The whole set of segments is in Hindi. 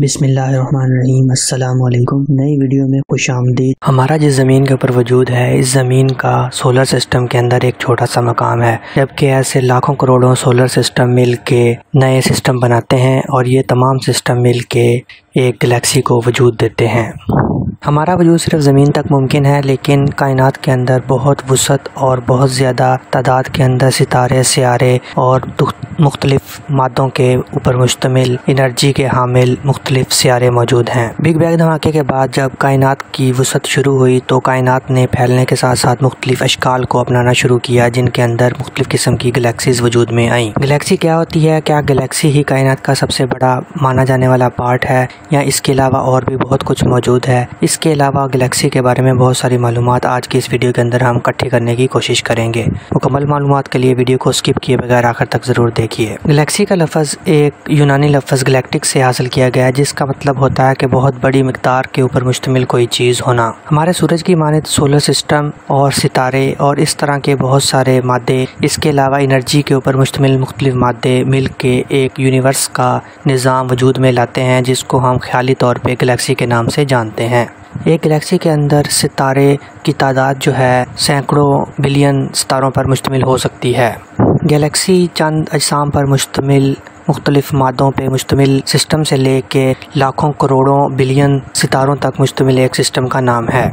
बिस्मिल्लाहिर्रहमानिर्रहीम। अस्सलाम वालेकुम। नई वीडियो में खुशामदीद। हमारा जिस ज़मीन के ऊपर वजूद है, इस ज़मीन का सोलर सिस्टम के अंदर एक छोटा सा मकाम है, जबकि ऐसे लाखों करोड़ों सोलर सिस्टम मिल के नए सिस्टम बनाते हैं और ये तमाम सिस्टम मिल के एक गैलेक्सी को वजूद देते हैं। हमारा वजूद सिर्फ ज़मीन तक मुमकिन है, लेकिन कायनात के अंदर बहुत वुसअत और बहुत ज़्यादा तादाद के अंदर सितारे, सियारे और मुख्तलिफ मादों के ऊपर मुश्तमिल एनर्जी के हामिल मुख्तलिफ सियारे मौजूद हैं। बिग बैंग धमाके के बाद जब कायनात की वुसअत शुरू हुई तो कायनात ने फैलने के साथ साथ मुख्तलिफ अशकाल को अपनाना शुरू किया, जिनके अंदर मुख्तलिफ किस्म की गैलेक्सीज वजूद में आई। गैलेक्सी क्या होती है? क्या गैलेक्सी ही कायनात का सबसे बड़ा माना जाने वाला पार्ट है या इसके अलावा और भी बहुत कुछ मौजूद है? इसके अलावा गैलेक्सी के बारे में बहुत सारी मालूमात आज की इस वीडियो के अंदर हम इकट्ठी करने की कोशिश करेंगे। मुकम्मल मालूमात के लिए वीडियो को स्किप किए बगैर आखिर तक ज़रूर देखिए। गैलेक्सी का लफ्ज़ एक यूनानी लफ्ज़ गैलेक्टिक से हासिल किया गया है, जिसका मतलब होता है कि बहुत बड़ी मिक़दार के ऊपर मुश्तमिल कोई चीज़ होना। हमारे सूरज की मानित सोलर सिस्टम और सितारे और इस तरह के बहुत सारे मादे, इसके अलावा एनर्जी के ऊपर मुश्तमिल मुख्तलिफ मादे मिल के एक यूनिवर्स का निज़ाम वजूद में लाते हैं, जिसको हम ख्याली तौर पर गैलेक्सी के नाम से जानते हैं। एक गैलेक्सी के अंदर सितारे की तादाद जो है सैकड़ों बिलियन सितारों पर मुश्तमिल हो सकती है। गैलेक्सी चंद अजसाम पर मुश्तमिल मुख्तलिफ मादों पे मुश्तमिल सिस्टम से लेके लाखों करोड़ों बिलियन सितारों तक मुश्तमिल एक सिस्टम का नाम है।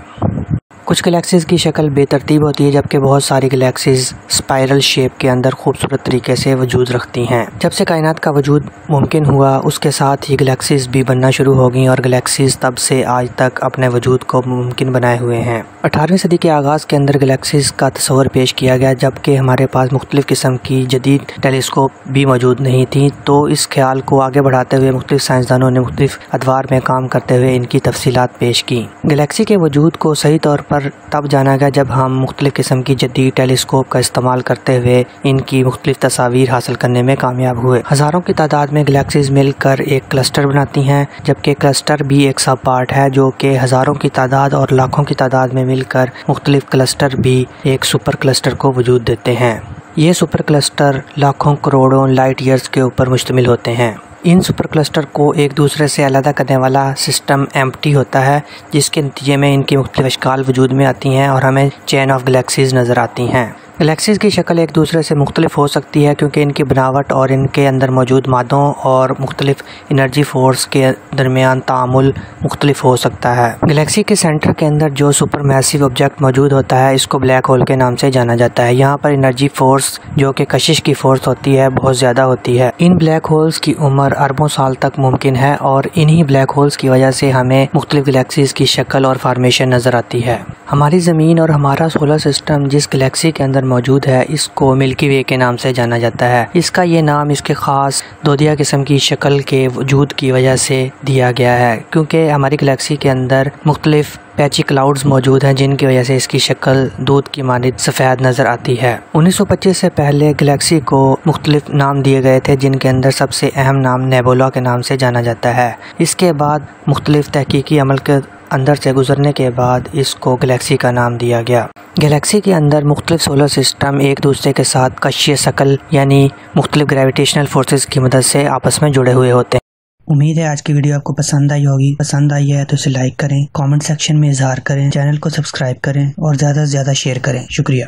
कुछ गैलेक्सीज़ की शक्ल बेतरतीब होती है, जबकि बहुत सारी गैलेक्सीज़ स्पाइरल शेप के अंदर खूबसूरत तरीके से वजूद रखती हैं। जब से कायनात का वजूद मुमकिन हुआ, उसके साथ ही गैलेक्सीज़ भी बनना शुरू हो गई और गैलेक्सीज़ तब से आज तक अपने वजूद को मुमकिन बनाए हुए हैं। 18वीं सदी के आगाज़ के अंदर गैलेक्सीज़ का तस्वर पेश किया गया, जबकि हमारे पास मुख्तलिफ किस्म की जदीद टेलीस्कोप भी मौजूद नहीं थी। तो इस ख्याल को आगे बढ़ाते हुए मुख्तलिफ साइंसदानों ने मुख्तलिफ अदवार में काम करते हुए इनकी तफसीलात पेश की। गैलेक्सी के वजूद को सही तौर पर तब जाना गया जब हम मुख्तलिफ किस्म की जदीद टेलीस्कोप का इस्तेमाल करते हुए इनकी मुख्तलिफ तस्वीर हासिल करने में कामयाब हुए। हज़ारों की तादाद में गैलेक्सीज़ मिलकर एक क्लस्टर बनाती हैं, जबकि क्लस्टर भी एक सब पार्ट है जो कि हज़ारों की तादाद और लाखों की तादाद में मिलकर मुख्तलिफ क्लस्टर भी एक सुपर क्लस्टर को वजूद देते हैं। ये सुपर क्लस्टर लाखों करोड़ों लाइट ईयर्स के ऊपर मुश्तमिल होते हैं। इन सुपर क्लस्टर को एक दूसरे से अलग करने वाला सिस्टम एम्प्टी होता है, जिसके नतीजे में इनकी मुख्तलिफ अशकाल वजूद में आती हैं और हमें चेन ऑफ गैलेक्सीज़ नज़र आती हैं। गैलेक्सीज़ की शक्ल एक दूसरे से मुख्तलिफ हो सकती है, क्योंकि इनकी बनावट और इनके अंदर मौजूद मादों और मुख्तलिफ एनर्जी फोर्स के दरमियान तामुल मुख्तलिफ हो सकता है। गैलेक्सी के सेंटर के अंदर जो सुपर मैसिव ऑब्जेक्ट मौजूद होता है, इसको ब्लैक होल के नाम से जाना जाता है। यहाँ पर एनर्जी फोर्स जो कि कशिश की फोर्स होती है बहुत ज़्यादा होती है। इन ब्लैक होल्स की उम्र अरबों साल तक मुमकिन है और इन्हीं ब्लैक होल्स की वजह से हमें मुख्तलिफ गैलेक्सीज़ की शक्ल और फार्मेशन नज़र आती है। हमारी ज़मीन और हमारा सोलर सिस्टम जिस गैलेक्सी के अंदर मौजूद है, इसको मिल्की वे के नाम से जाना जाता है। इसका ये नाम इसके ख़ास दोदिया किस्म की शक्ल के वजूद की वजह से दिया गया है, क्योंकि हमारी गैलेक्सी के अंदर मुख्तलिफ पैची क्लाउड्स मौजूद हैं, जिनकी वजह से इसकी शक्ल दूध की मानित सफ़ेद नज़र आती है। 1925 से पहले गैलेक्सी को मुख्तलिफ नाम दिए गए थे, जिनके अंदर सबसे अहम नाम नेबुला के नाम से जाना जाता है। इसके बाद मुख्तलिफ तहकीकी अमल के अंदर से गुजरने के बाद इसको गैलेक्सी का नाम दिया गया। गैलेक्सी के अंदर मुख्तलिफ सोलर सिस्टम एक दूसरे के साथ कशिश शकल यानी मुख्तलिफ ग्रेविटेशनल फोर्सेस की मदद से आपस में जुड़े हुए होते हैं। उम्मीद है आज की वीडियो आपको पसंद आई होगी। पसंद आई है तो इसे लाइक करें, कमेंट सेक्शन में इजहार करें, चैनल को सब्सक्राइब करें और ज़्यादा से ज़्यादा शेयर करें। शुक्रिया।